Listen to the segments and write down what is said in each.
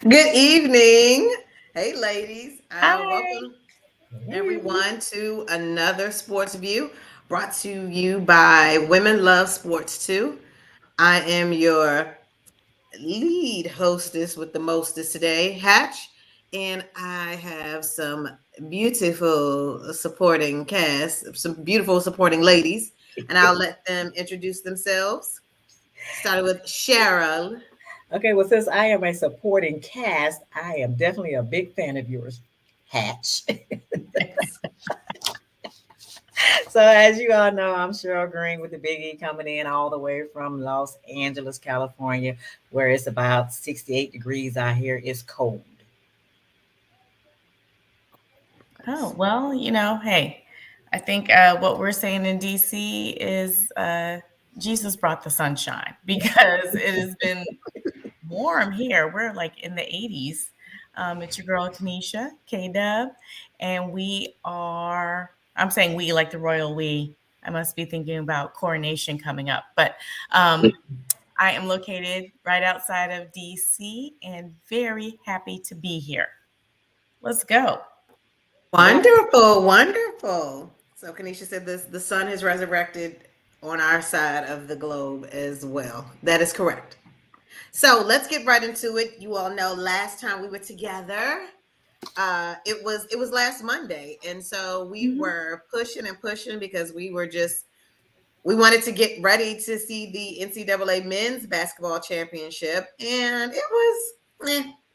Good evening. Hey, ladies. Hi. Welcome everyone to another Sports View brought to you by Women Love Sports Too. I am your lead hostess with the mostest today, Hatch, and I have some beautiful supporting cast, some beautiful supporting ladies, and I'll let them introduce themselves. Started with Cheryl. Okay, well, since I am a supporting cast, I am definitely a big fan of yours, Hatch. So, as you all know, I'm Cheryl Green with the Big E coming in all the way from Los Angeles, California, where it's about 68 degrees out here. It's cold. Oh, well, hey, I think what we're saying in DC is Jesus brought the sunshine because it has been warm here. We're like in the 80s. It's your girl, Tanisha, K Dub, and I'm saying we like the royal we. I must be thinking about coronation coming up, but I am located right outside of DC and very happy to be here. Let's go. Yeah. Wonderful, wonderful. So Kanisha said this the sun has resurrected on our side of the globe as well. That is correct. So let's get right into it. You all know last time we were together, it was last Monday. And so we Mhm. were pushing and pushing because we wanted to get ready to see the NCAA men's basketball championship. And it was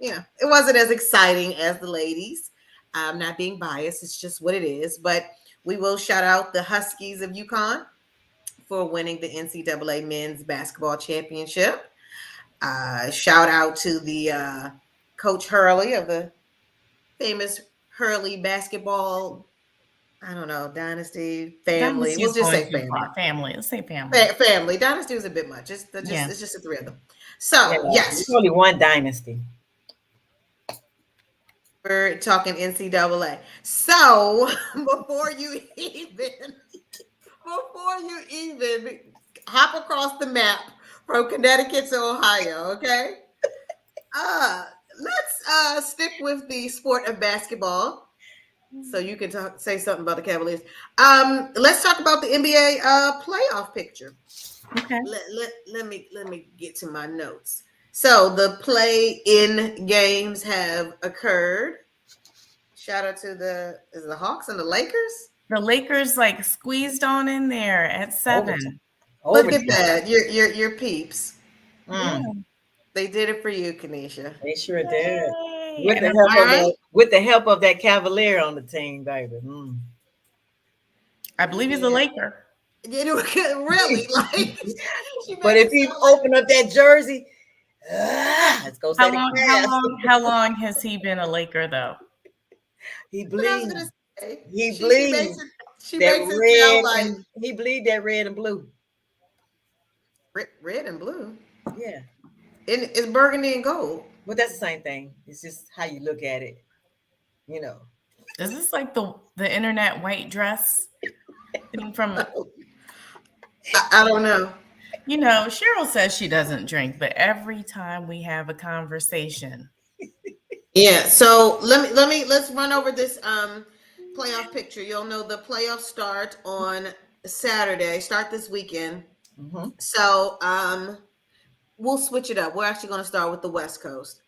it wasn't as exciting as the ladies. I'm not being biased, it's just what it is. But we will shout out the Huskies of UConn for winning the NCAA men's basketball championship. Shout out to the Coach Hurley of the famous Hurley basketball, I don't know, dynasty, family. Dynasty We'll is just going say too family. far. Family. Let's say family. Family. Dynasty was a bit much. Yeah. It's just the three of them. Yeah, So it's yes, only one dynasty. we're talking NCAA. So before you even hop across the map from Connecticut to Ohio, okay? Uh let's stick with the sport of basketball. So you can say something about the Cavaliers. Let's talk about the NBA playoff picture. Okay. Let me get to my notes. So the play-in games have occurred. Shout out to the Hawks and the Lakers. The Lakers like squeezed on in there at Overtime. 7. Look at Overtime. that. Your peeps. Mm, Yeah. They did it for you, Kanisha. they sure did. Yay. With And the I'm help All of right. that Cavalier on the team, baby. Mm. I believe he's a Yeah. Laker. You know, really, like she But made if it he sound like open up that jersey, let's go say How the long how Cavs. long how long has he been a Laker though? He what I was bleeds. gonna say. He She bleeds makes it she that makes it sound red like and he bleed that red and blue. red and blue. Yeah. And it's burgundy and gold. But that's the same thing. It's just how you look at it, you know. Is this like the internet white dress thing from I don't know. Cheryl says she doesn't drink, but every time we have a conversation, Yeah. So let's run over this playoff picture. You'll know the playoffs start on Saturday. Start this weekend. Hmm. So we'll switch it up. We're actually going to start with the West Coast.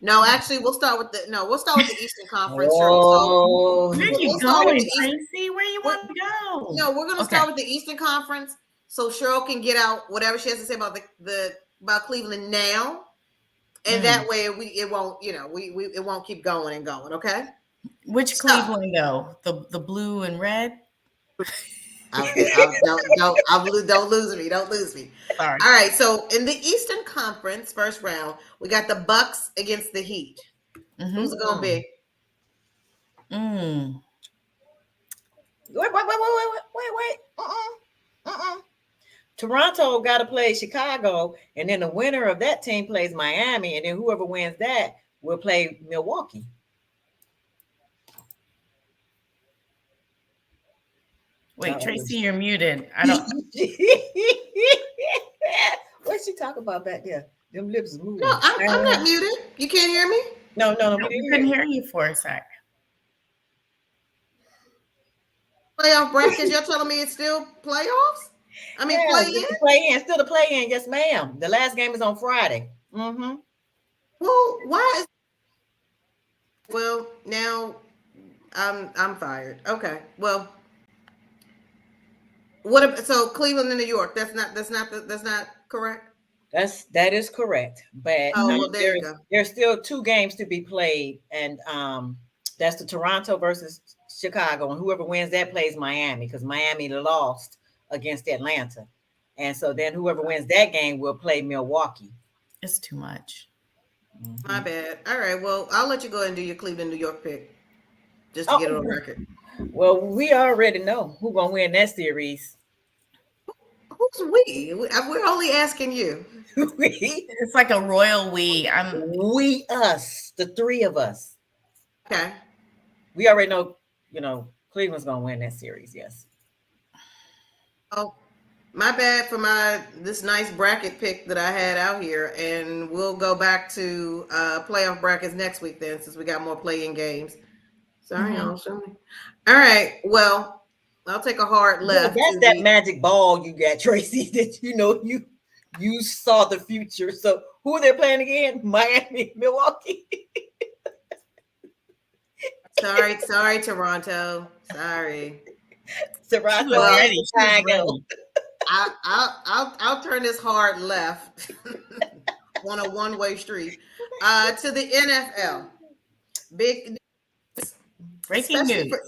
No, actually, we'll start with the Eastern Conference, Cheryl. So Oh, where are we'll you start with the going, East. Tracy? Where you We're, want to go? no, we're going to Okay. start with the Eastern Conference, so Cheryl can get out whatever she has to say about the about Cleveland now, and Mm. that way it won't we it won't keep going and going. Okay. Which So Cleveland though? The blue and red? don't lose me. Don't lose me. Sorry. All right. So in the Eastern Conference, first round, we got the Bucks against the Heat. Who's Mm-hmm. it gonna be? Mm. wait. Toronto got to play Chicago, and then the winner of that team plays Miami, and then whoever wins that will play Milwaukee. Wait, Uh-oh. Tracy, you're muted. I don't. What'd she talk about back there? Them lips is No, moving. I'm not muted. You can't hear me? No, we No, we didn't hear couldn't you. hear you for a sec. Playoff brackets. You're telling me it's still playoffs? I mean, Yeah, play it's the in? play in, still the play in. Yes, ma'am. The last game is on Friday. Mm-hmm. Well, why is well now I'm fired. Okay. Well, so Cleveland and New York, that's not correct. That is correct. But Oh, Mhm. well, there you go. there's still two games to be played, and that's the Toronto versus Chicago, and whoever wins that plays Miami because Miami lost against Atlanta, and so then whoever wins that game will play Milwaukee. It's too much. My Mhm. bad. All right. Well, I'll let you go ahead and do your Cleveland New York pick just to get it on Oh, record. well, we already know who's gonna win that series. Who's we? We're only asking you. we, It's like a royal we. us, the three of us. Okay. We already know, Cleveland's gonna win that series. Yes. Oh, my bad for my this nice bracket pick that I had out here, and we'll go back to playoff brackets next week then, since we got more playing games. Sorry, Mhm. y'all. Show me. All right. Well, I'll take a hard Yeah, left that's to that the. magic ball you got, Tracy. That you saw the future. So who are they playing again? Miami, Milwaukee. Sorry, Toronto. Sorry. She was Toronto Well, and ready. She was Chicago. ready. I'll turn this hard left on a one-way street to the NFL. Big, Breaking especially news. for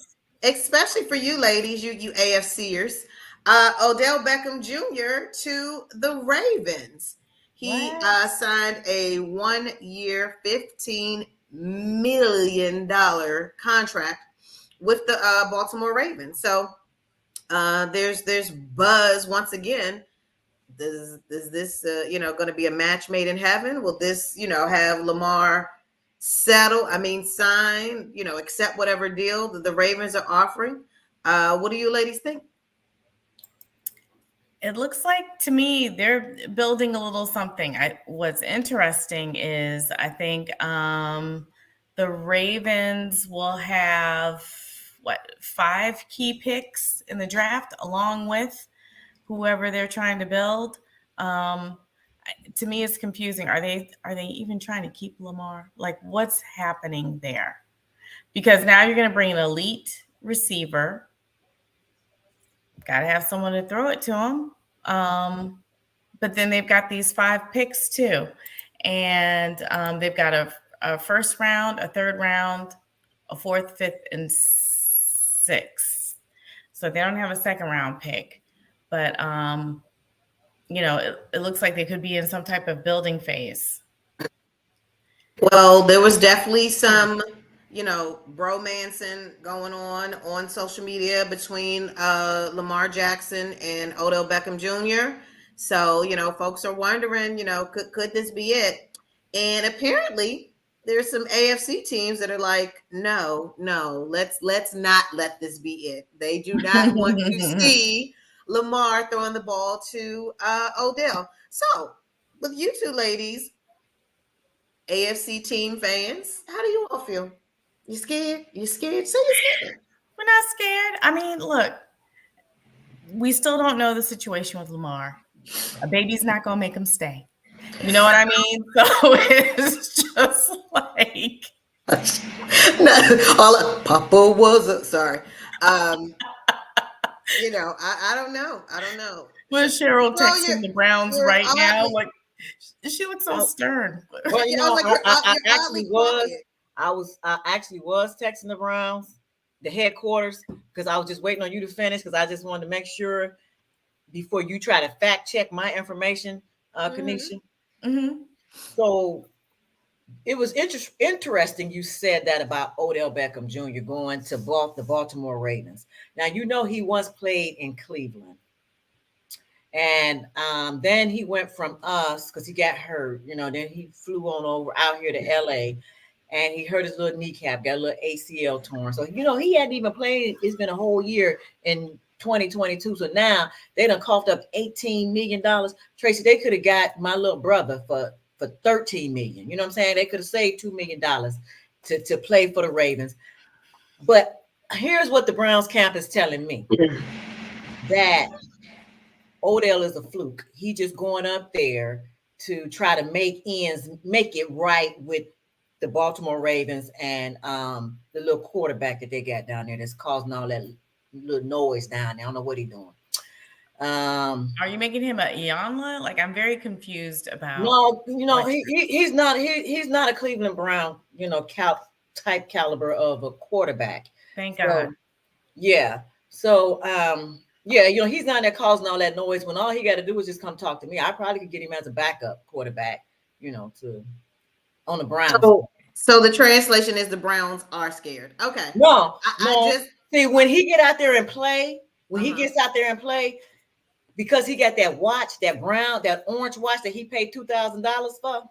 especially for you ladies, you AFCers. Odell Beckham Jr. to the Ravens. He What? signed a 1 year, $15 million contract with the Baltimore Ravens. So there's buzz once again. Is this going to be a match made in heaven? Will this have Lamar settle? I mean, sign, accept whatever deal that the Ravens are offering. What do you ladies think? It looks like to me they're building a little something. What's interesting is I think the Ravens will have what 5 key picks in the draft, along with whoever they're trying to build. Um, to me, it's confusing. Are they even trying to keep Lamar? Like, what's happening there? Because now you're going to bring an elite receiver. Got to have someone to throw it to him. But then they've got these 5 picks too, and they've got a first round, a third round, a fourth, fifth, and sixth. So they don't have a second round pick, but it looks like they could be in some type of building phase. Well, there was definitely some, bromancing going on social media between Lamar Jackson and Odell Beckham Jr. So, folks are wondering, could this be it? And apparently there's some AFC teams that are like, no, no, let's not let this be it. They do not want to see Lamar throwing the ball to Odell. So, with you two ladies, AFC team fans, how do you all feel? You scared? You scared? Say you scared. We're not scared. I mean, look, we still don't know the situation with Lamar. A baby's not going to make him stay. You know what I mean? So it's just like, No, all Papa was sorry. Um, I don't know. I don't know. was Cheryl Well, texting the Browns right you're now? oddly. Like, she looks so Oh, stern. well, I was like, I you're oddly actually was. quiet. I actually was texting the Browns, the headquarters, because I was just waiting on you to finish because I just wanted to make sure before you try to fact check my information, Mm-hmm. Kanisha. Mm-hmm. So it was interesting you said that about Odell Beckham Jr. going to the Baltimore Ravens. Now, he once played in Cleveland. And then he went from us because he got hurt. Then he flew on over out here to LA and he hurt his little kneecap, got a little ACL torn. So, he hadn't even played. It's been a whole year in 2022. So now they done coughed up $18 million. Tracy, they could have got my little brother for for $13 million. You know what I'm saying? They could have saved $2 million to play for the Ravens. But here's what the Browns camp is telling me, that Odell is a fluke. He just going up there to try to make it right with the Baltimore Ravens and the little quarterback that they got down there that's causing all that little noise down there. I don't know what he's doing. Are you making him a Iyanla? Like, I'm very confused about. No, he's not a Cleveland Brown, type caliber of a quarterback. Thank So, God. yeah. So yeah, he's not there causing all that noise when all he got to do is just come talk to me. I probably could get him as a backup quarterback, to on the Browns. So the translation is the Browns are scared. Okay. No, I just see when he get out there and play, he gets out there and play, because he got that watch, that orange watch that he paid $2,000 for,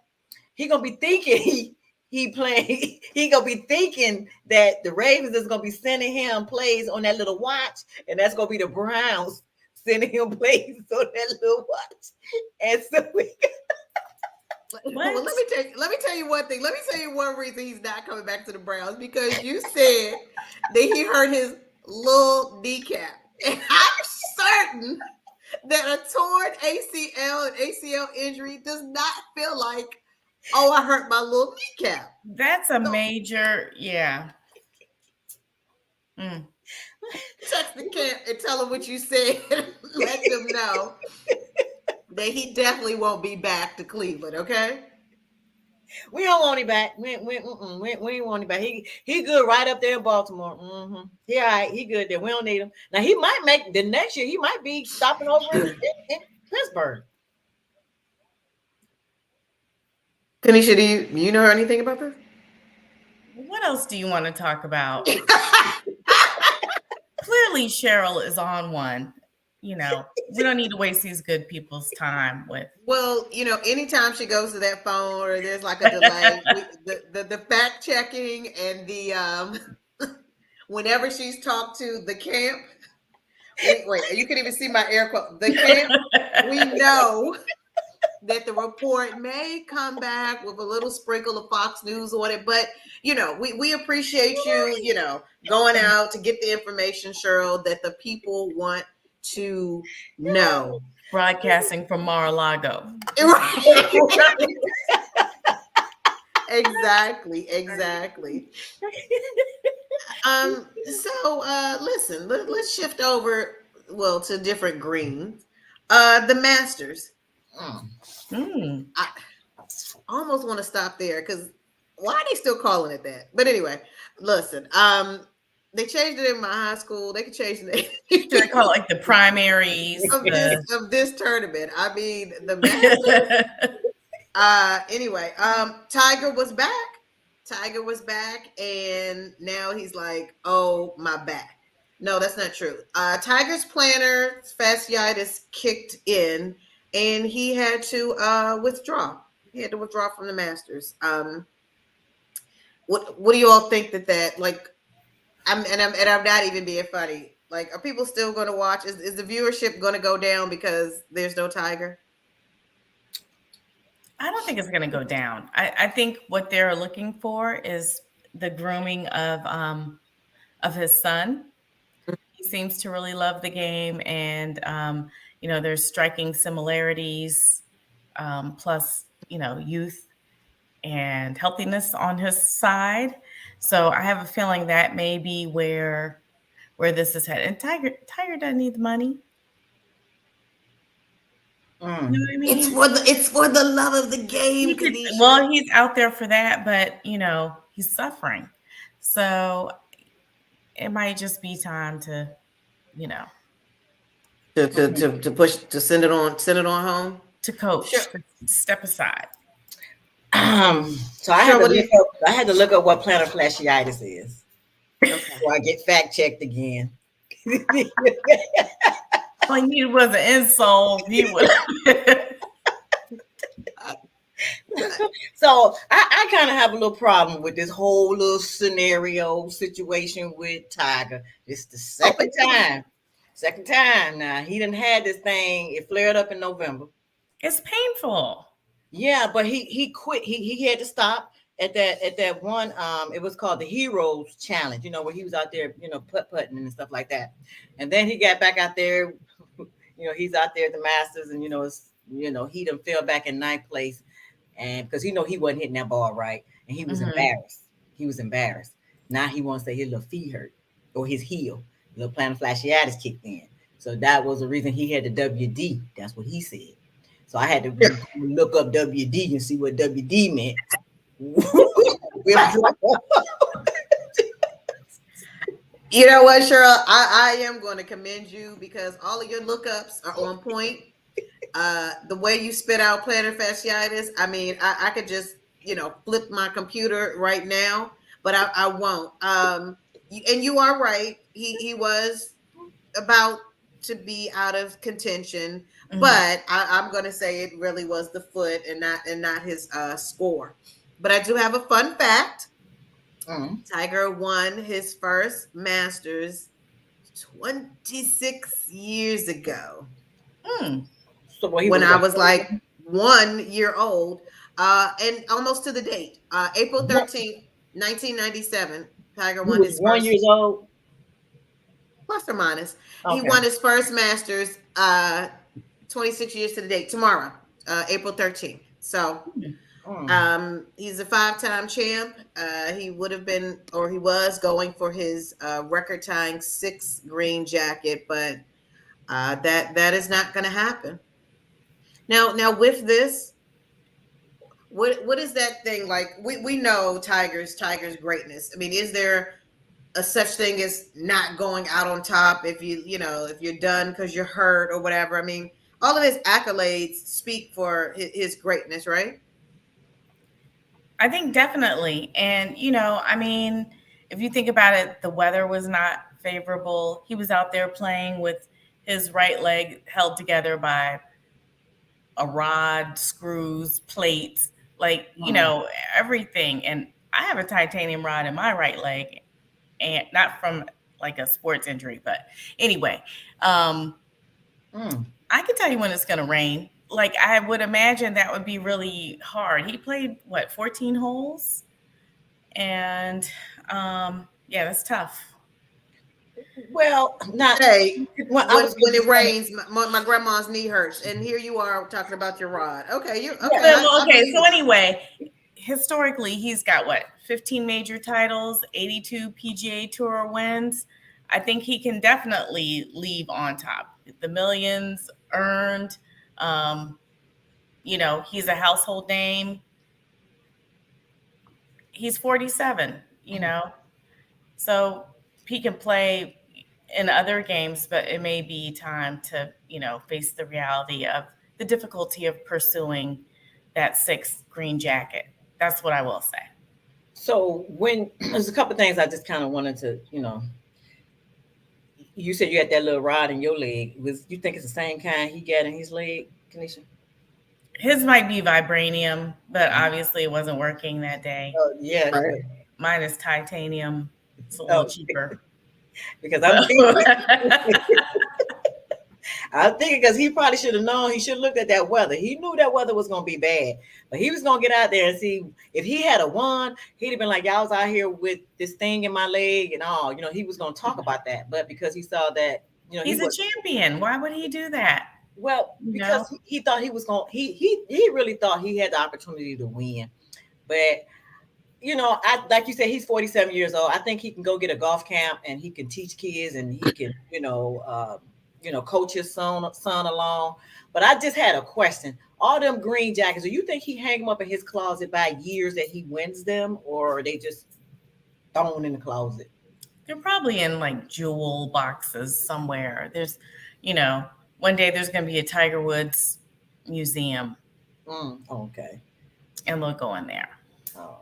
he gonna be thinking he playing. He gonna be thinking that the Ravens is gonna be sending him plays on that little watch, and that's gonna be the Browns sending him plays on that little watch. And so well, let me tell you one thing. Let me tell you one reason he's not coming back to the Browns, because you said that he hurt his little kneecap, and I'm certain that a torn ACL and ACL injury does not feel like, oh, I hurt my little kneecap. That's a major, yeah. Text the camp and tell them what you said. Let them know that he definitely won't be back to Cleveland, okay? We don't want him back. We ain't want him back. He good right up there in Baltimore. Mm-hmm. He all right. He good there. We don't need him. Now he might make the next year. He might be stopping over in Pittsburgh. Tanisha, do you know anything about this? What else do you want to talk about? Clearly, Cheryl is on one. We don't need to waste these good people's time with. Well, anytime she goes to that phone or there's like a delay, the fact checking and the whenever she's talked to the camp, wait, you can even see my air quote. The camp, we know that the report may come back with a little sprinkle of Fox News on it, but we appreciate you, going out to get the information, Cheryl, that the people want to know. Broadcasting from Mar-a-Lago. Exactly. So listen, let's shift over, to different greens. The Masters. I almost want to stop there, because why are they still calling it that? But anyway, listen, they changed it in my high school. They could change the name. They call it like the primaries of this tournament. I mean, the Masters. Anyway, Tiger was back, and now he's like, oh, my back. No, that's not true. Tiger's plantar fasciitis kicked in, and he had to withdraw. He had to withdraw from the Masters. What do you all think that like? I'm not even being funny. Like, are people still going to watch? Is the viewership going to go down because there's no Tiger? I don't think it's going to go down. I think what they're looking for is the grooming of his son. He seems to really love the game, and there's striking similarities, plus youth and healthiness on his side. So I have a feeling that may be where this is headed. And Tiger doesn't need the money. You know what I mean? It's for the love of the game. He's out there for that, but he's suffering. So it might just be time to push, to send it on home, to coach, to step aside. So I had to look up what plantar fasciitis is. Okay. Before I get fact checked again. All you needed was an insult. So I kind of have a little problem with this whole little scenario situation with Tiger. It's the second time now. He done had this thing. It flared up in November. It's painful. Yeah, but he quit. He had to stop at that one. It was called the Heroes Challenge. You know, where he was out there, you know, putting and stuff like that. And then he got back out there. You know, he's out there at the Masters, and he done fell back in ninth place, and because he wasn't hitting that ball right, and he was Hmm. embarrassed. He was embarrassed. Now he wants to say his little feet hurt or his heel, little plantar fasciitis kicked in. So that was the reason he had the WD. That's what he said. So I had to look up WD and see what WD meant. Withdrawal. You know what, Cheryl? I am going to commend you because all of your lookups are on point. The way you spit out plantar fasciitis, I mean, I could just, flip my computer right now, but I won't. And you are right. He was about to be out of contention, Hmm. but I'm going to say it really was the foot and not his score. But I do have a fun fact. Mm. Tiger won his first Masters 26 years ago Mm. So what he when was I what? was like 1 year old, and almost to the date, April 13th, 1997. Tiger He won was his 1 years first, old. plus or minus. He Okay. won his first Masters 26 years to the date tomorrow, April 13th. So Mm. he's a five-time champ. He would have been, or he was going for his record-tying sixth green jacket, but that is not going to happen. Now with this, what is that thing like? We know Tiger's greatness. I mean, is there a such thing as not going out on top if you're done because you're hurt or whatever? I mean, all of his accolades speak for his greatness, right? I think definitely. And, I mean, if you think about it, the weather was not favorable. He was out there playing with his right leg held together by a rod, screws, plates, like, Mm. everything. And I have a titanium rod in my right leg, and not from like a sports injury, but anyway, um, Mm. I can tell you when it's going to rain. Like, I would imagine that would be really hard. He played, what, 14 holes? And yeah, that's tough. Well, not Hey, well. I was when it just gonna. rains, my grandma's knee hurts, and here you are talking about your rod. Okay, you Yeah. okay? Well, I okay, believe so it. anyway, historically, he's got what, 15 major titles, 82 PGA Tour wins. I think he can definitely leave on top. The millions earned, um, he's a household name. He's 47, so he can play in other games, but it may be time to, face the reality of the difficulty of pursuing that sixth green jacket. That's what I will say. So when there's a couple of things I just kind of wanted to, you said you had that little rod in your leg. Was you think it's the same kind he got in his leg, Kanisha? His might be vibranium, but obviously it wasn't working that day. Oh yeah, Right. but Mine is titanium. It's a little oh, cheaper. because So I'm thinking because he probably should have known. He should have looked at that weather. He knew that weather was gonna be bad, but he was gonna get out there and see if he had a won. He'd have been like, "Y'all was out here with this thing in my leg and all." He was gonna talk about that, but because he saw that, he he's a was champion. Why would he do that? well You because know? he thought he was gonna. He really thought he had the opportunity to win, but I like you said, he's 47 years old. I think he can go get a golf camp and he can teach kids and he can, coach his son along. But I just had a question. All them green jackets, do you think he hang them up in his closet by years that he wins them, or are they just thrown in the closet? They're probably in like jewel boxes somewhere. You know, one day there's going to be a Tiger Woods museum Okay. and they'll go in there. Oh,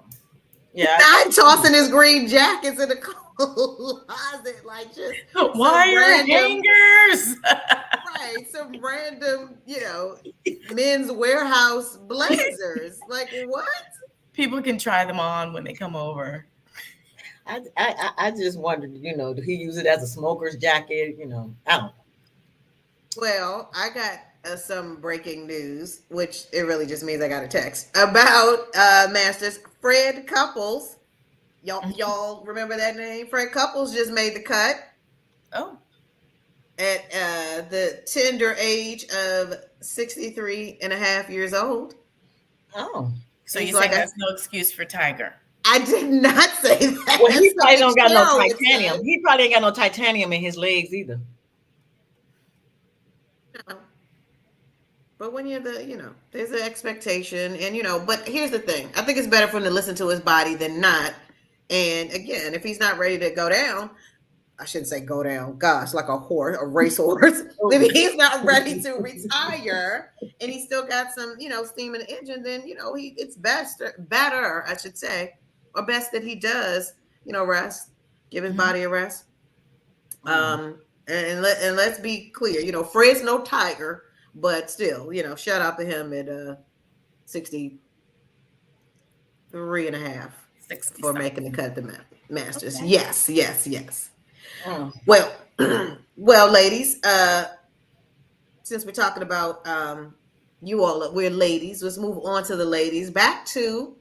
yeah. I'm tossing his green jackets in the closet, like just some Wire random, hangers. right? Some random, men's warehouse blazers. Like what? People can try them on when they come over. I just wondered, do he use it as a smoker's jacket? I don't know. Well, I got some breaking news, which it really just means I got a text about Masters Fred Couples. Y'all remember that name? Fred Couples just made the cut Oh, at the tender age of 63 and a half years old. Oh. so He's you're like, saying that's no excuse for Tiger? I did not say that. Well, he That's probably something don't got no Cheryl would titanium. say. He probably ain't got no titanium in his legs either. No. But when you're there's an expectation, and but here's the thing. I think it's better for him to listen to his body than not. And again, if he's not ready to go down, I shouldn't say go down. Gosh, like a horse, a racehorse. Oh. If he's not ready to retire and he's still got some, steam in the engine, then it's better, I should say, or best that he does, rest, give his Mhm. body a rest. Mm. And let's be clear, Fred's no tiger, but still, shout out to him at 63 and a half 60 for making the something. cut at the Masters. Okay. Yes, yes, yes. Mm. Well, well, ladies, since we're talking about you all, we're ladies. Let's move on to the ladies. Back to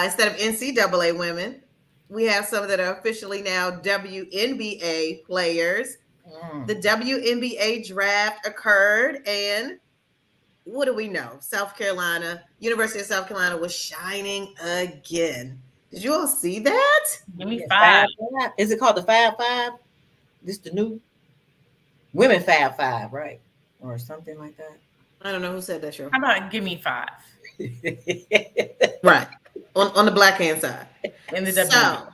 instead of NCAA women, we have some that are officially now WNBA players. Mm. The WNBA draft occurred, and what do we know? University of South Carolina was shining again. Did you all see that? Give me Yeah, five. Fab Five. Is it called the Fab Five? This the new women Fab Five, right? Or something like I don't know who said that, show. How about give me five that. Right. On the black hand side. in the WNBA?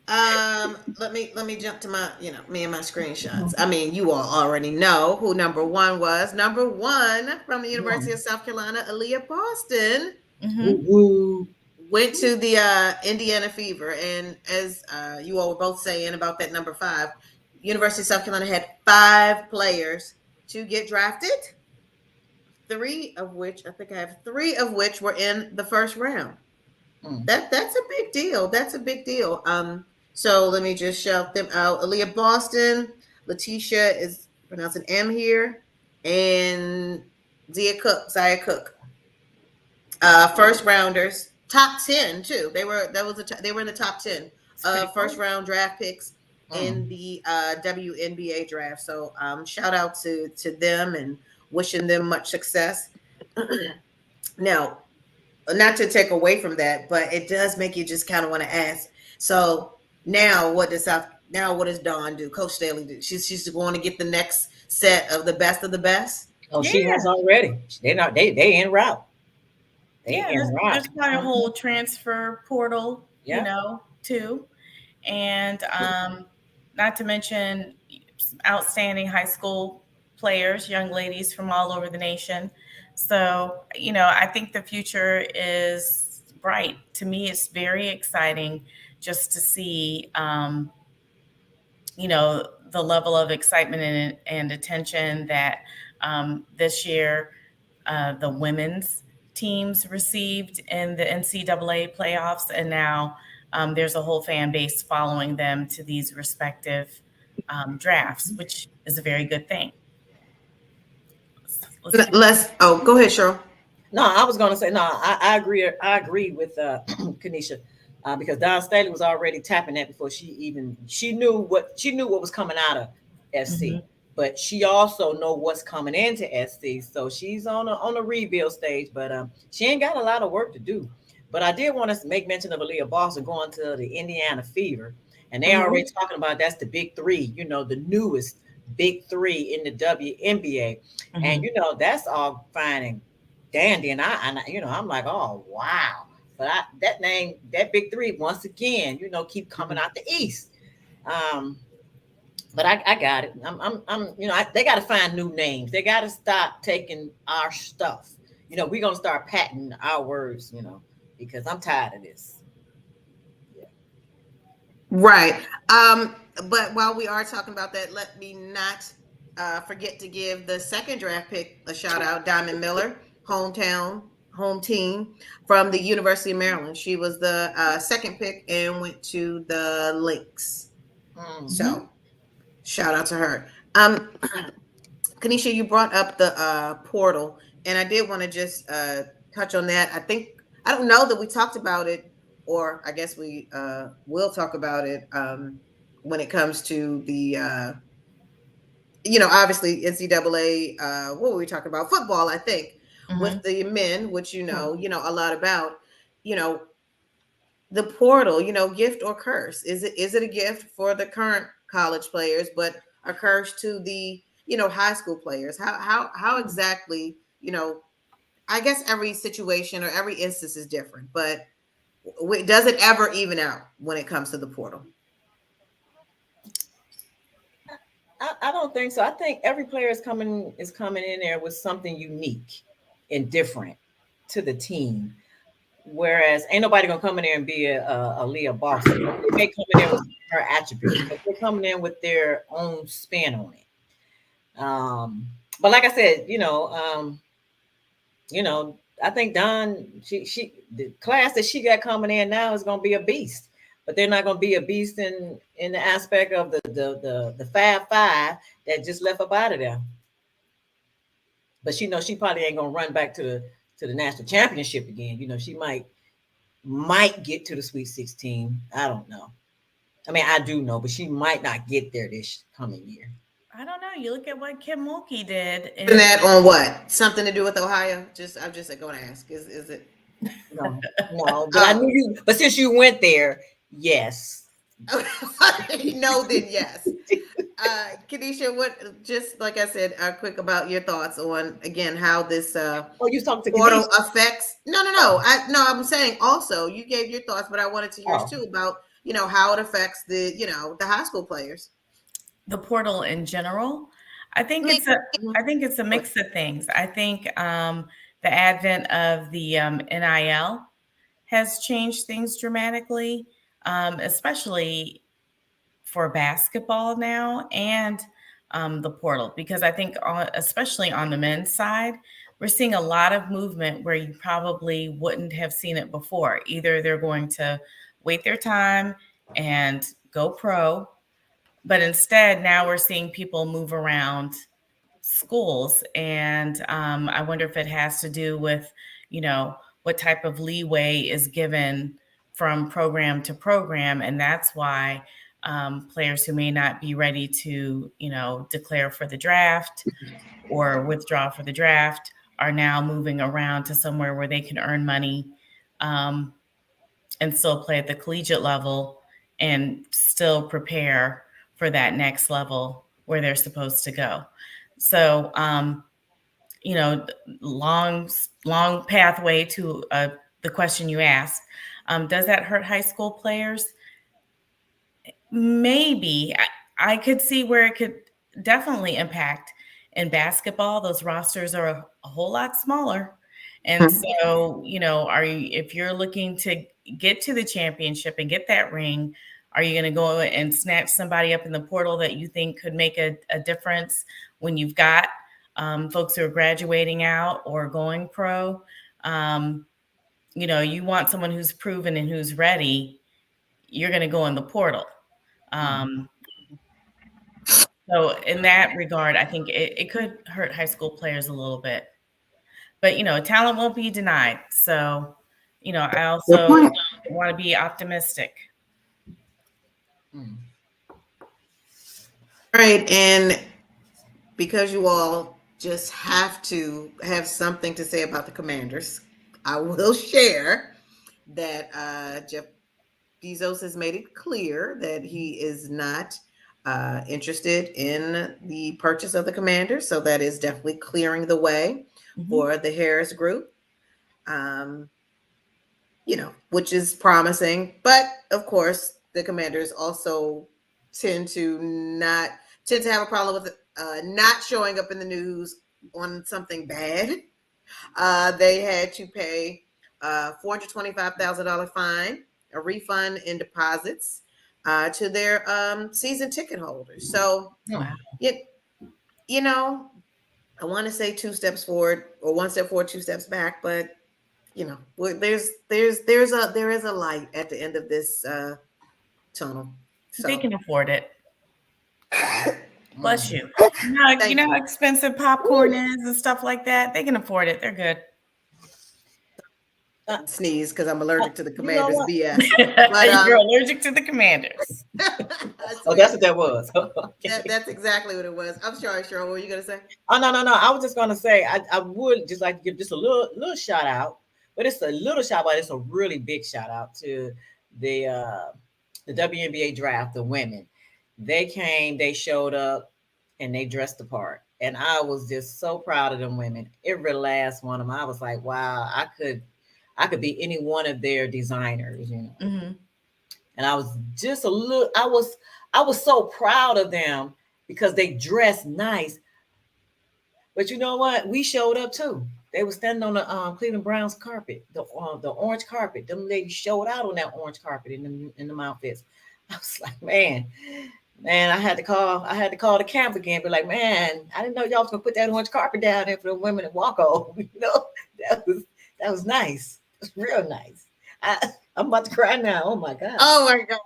So let me jump to my, me and my screenshots. I mean, you all already know who number one was. Number one from the University of South Carolina, Aaliyah Boston, Woo Mm-hmm. woo. went to the Indiana Fever. And as you all were both saying about that number five, University of South Carolina had 5 players to get drafted. I have three of which were in the first round. Mm. That's a big deal. That's a big deal. So let me just shout them out. Aaliyah Boston, Letitia is pronouncing M here, and Zia Cook. First rounders, top 10 too. They were in the top 10 It's pretty first cool. round draft picks in Mm. the WNBA draft. So shout out to them and wishing them much success. Now, not to take away from that, but it does make you just kind of want to ask. So what does Dawn do? Coach Staley do? She's going to get the next set of the best. Oh, she Yeah. has already. They're not. They en route. They Yeah, en route. there's probably a whole transfer portal, Yeah. too. And not to mention outstanding high school players, young ladies from all over the nation. So, I think the future is bright. To me, it's very exciting just to see, the level of excitement and attention that this year the women's teams received in the NCAA playoffs, and now there's a whole fan base following them to these respective drafts, which is a very good thing. Let's keep. Go ahead, Cheryl. No, I was gonna say no. I agree. I agree with Kanisha because Don Staley was already tapping that before she knew what was coming out of SC, Mhm. but she also know what's coming into SC. So she's on a rebuild stage, but she ain't got a lot of work to do. But I did want to make mention of Aaliyah Boston going to the Indiana Fever, and they already Mm-hmm. talking about that's the big three. The newest big three in the WNBA, and Mhm. that's all fine and dandy, and I'm like, oh wow. But that big three, once again, keep coming out the East. Um, but I got it. They got to find new names. They got to stop taking our stuff. We're gonna start patenting our words. Because I'm tired of this. Yeah. Right. But while we are talking about that, let me not forget to give the second draft pick a shout out, Diamond Miller, home team from the University of Maryland. She was the second pick and went to the Lynx. Mm. Mhm. So shout out to her. Um, Kanisha, you brought up the portal, and I did want to just touch on that. I think I don't know that we talked about it, or I guess we will talk about it when it comes to the obviously NCAA. What were we talking about? Football, I think, with Mm-hmm. the men, which a lot about. You know, the portal, gift or curse. Is it a gift for the current college players, but a curse to the high school players? How exactly? I guess every situation or every instance is different, but does it ever even out when it comes to the portal? I don't think so. I think every player is coming in there with something unique and different to the team. Whereas ain't nobody gonna come in there and be a Leah Boston. They may come in there with her attributes, but they're coming in with their own spin on it. But like I said, I think Don, she the class that she got coming in now is gonna be a beast. But they're not gonna be a beast in the aspect of the Fab 5 that just left up out of there. But she knows she probably ain't gonna run back to the national championship again. She might get to the Sweet 16. I don't know. I mean, I do know, but she might not get there this coming year. I don't know. You look at what Kim Mulkey did, And and that on what? Something to do with Ohio? I'm just going to ask. Is it? No, no, but I Oh, knew you. But since you went there, yes. no, then yes. Kenesha, what? Just like I said, quick about your thoughts on again how this Oh, you talking to portal Kanisha? affects. No, no, Oh, no. I'm saying also you gave your thoughts, but I wanted to hear yours oh, too about how it affects the high school players. the portal in general. I I think mean, it's a mhm. I think it's a mix of things. I think the advent of the NIL has changed things dramatically, especially for basketball now and the portal, because I think, especially on the men's side, we're seeing a lot of movement where you probably wouldn't have seen it before. Either they're going to wait their time and go pro, but instead now we're seeing people move around schools. And I wonder if it has to do with, what type of leeway is given from program to program. And that's why players who may not be ready to, declare for the draft or withdraw for the draft are now moving around to somewhere where they can earn money um, and still play at the collegiate level and still prepare for that next level where they're supposed to go. So, you know, long pathway to the question you asked. Does that hurt high school players? Maybe. I could see where it could definitely impact in basketball. Those rosters are a whole lot smaller. And so, if you're looking to get to the championship and get that ring, are you going to go and snatch somebody up in the portal that you think could make a difference when you've got folks who are graduating out or going pro? You want someone who's proven and who's ready, you're going to go in the portal. mm, Um, so in that regard, I think it could hurt high school players a little bit. But talent won't be denied. So, I Good also point. want to be optimistic. mm. All right, and because you all just have to have something to say about the Commanders, I will share that Jeff Bezos has made it clear that he is not interested in the purchase of the Commanders. So that is definitely clearing the way Mhm. for the Harris Group, um, which is promising. But of course, the Commanders also tend to not tend to have a problem with not showing up in the news on something bad. They had to pay $425,000 fine, a refund in deposits to their season ticket holders. So, Oh, Wow. it, you know, I want to say two steps forward or one step forward, two steps back, but there is a light at the end of this tunnel. They So, can afford it. Bless Mhm. you. You Thank know you. how expensive popcorn is and stuff like that? They can afford it. They're good. Uh, Sneeze because I'm allergic to the you know Commanders what? BS. But You're allergic to the Commanders. I Oh, that's swear what that was. Okay. that's exactly what it was. I'm sorry, Cheryl. What were you gonna say? Oh, no, no, no. I was just gonna say I would just like to give just a little shout out, but it's a little shout out. It's a really big shout out to the uh the WNBA draft, the women. They came, they showed up, and they dressed the part. And I was just so proud of them women. Every last one of them. I was like, wow, I could be any one of their designers, you know. Hmm. And I was just a little I was so proud of them because they dressed nice. But you know what? We showed up too. They were standing on the Cleveland Browns carpet, the orange carpet. Them ladies showed out on that orange carpet in them outfits. I was like, man, I had to call the camp again. Be like, man, I didn't know y'all was gonna put that orange carpet down there for the women to walk on. That was nice. It was real nice. I'm about to cry now. Oh my god. Oh my God.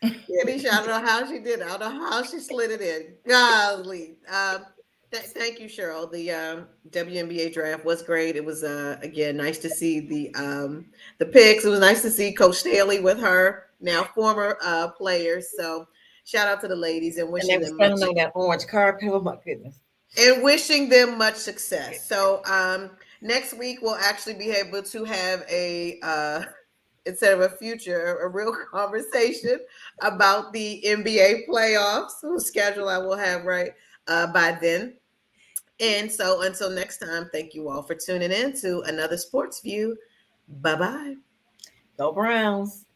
Kanisha, I don't know how she did it. I don't know how she slid it in. Golly. Thank you, Cheryl. The WNBA draft was great. It was again nice to see the picks. It was nice to see Coach Staley with her now former players. So shout out to the ladies and And they wishing were them much standing on that orange carpet. Oh my goodness. success. So next week we'll actually be able to have a instead of a future, a real conversation about the NBA playoffs, whose schedule I will have right by then. And so until next time, thank you all for tuning in to another Sports View. Bye bye. Go Browns.